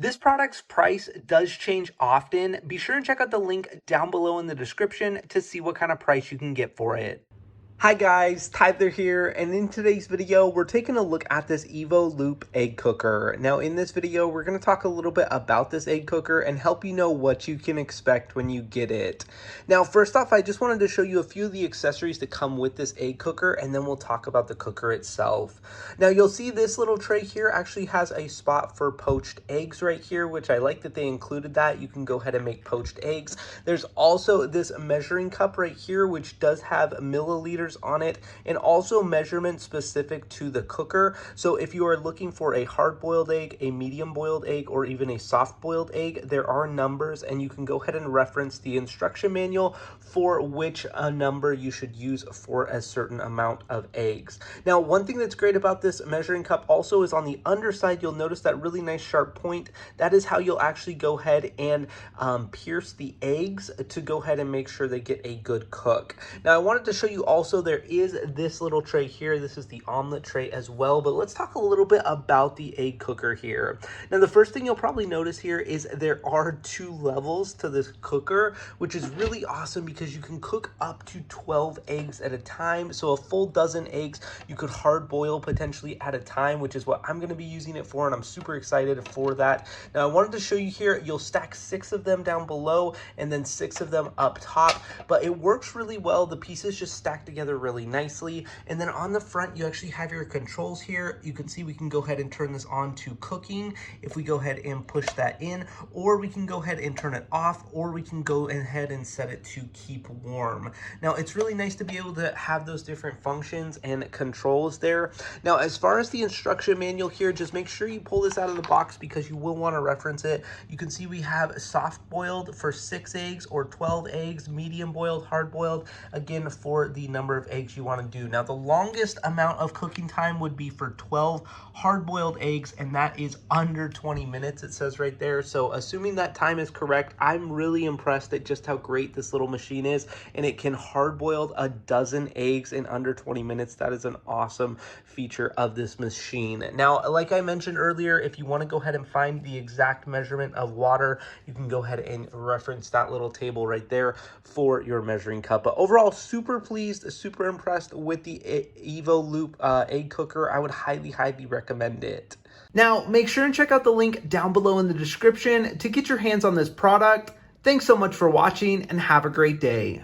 This product's price does change often. Be sure and check out the link down below in the description to see what kind of price you can get for it. Hi guys, Tyler here, and in today's video, we're taking a look at this Evoloop egg cooker. Now in this video, we're going to talk a little bit about this egg cooker and help you know what you can expect when you get it. Now first off, I just wanted to show you a few of the accessories that come with this egg cooker, and then we'll talk about the cooker itself. Now you'll see this little tray here actually has a spot for poached eggs right here, which I like that they included that. You can go ahead and make poached eggs. There's also this measuring cup right here, which does have milliliters on it, and also measurements specific to the cooker. So if you are looking for a hard-boiled egg, a medium-boiled egg, or even a soft-boiled egg, there are numbers, and you can go ahead and reference the instruction manual for which number you should use for a certain amount of eggs. Now, one thing that's great about this measuring cup also is on the underside, you'll notice that really nice sharp point. That is how you'll actually go ahead and pierce the eggs to go ahead and make sure they get a good cook. Now, I wanted to show you also there is this little tray here. This is the omelet tray as well, but let's talk a little bit about the egg cooker here. Now, the first thing you'll probably notice here is there are 2 levels to this cooker, which is really awesome because you can cook up to 12 eggs at a time. So a full dozen eggs you could hard boil potentially at a time, which is what I'm going to be using it for, and I'm super excited for that. Now, I wanted to show you here, you'll stack 6 of them down below and then 6 of them up top, but it works really well. The pieces just stack together really nicely. And then on the front, you actually have your controls here. You can see we can go ahead and turn this on to cooking if we go ahead and push that in, or we can go ahead and turn it off, or we can go ahead and set it to keep warm. Now, it's really nice to be able to have those different functions and controls there. Now, as far as the instruction manual here, just make sure you pull this out of the box because you will want to reference it. You can see we have soft boiled for 6 eggs or 12 eggs, medium boiled, hard boiled, again, for the number of eggs you want to do. Now, the longest amount of cooking time would be for 12 hard-boiled eggs, and that is under 20 minutes, it says right there. So assuming that time is correct, I'm really impressed at just how great this little machine is, and it can hard-boil a dozen eggs in under 20 minutes. That is an awesome feature of this machine. Now, like I mentioned earlier, if you want to go ahead and find the exact measurement of water, you can go ahead and reference that little table right there for your measuring cup. But overall, super pleased, super impressed with the Evoloop egg cooker. I would highly recommend it. Now, make sure and check out the link down below in the description to get your hands on this product. Thanks so much for watching and have a great day.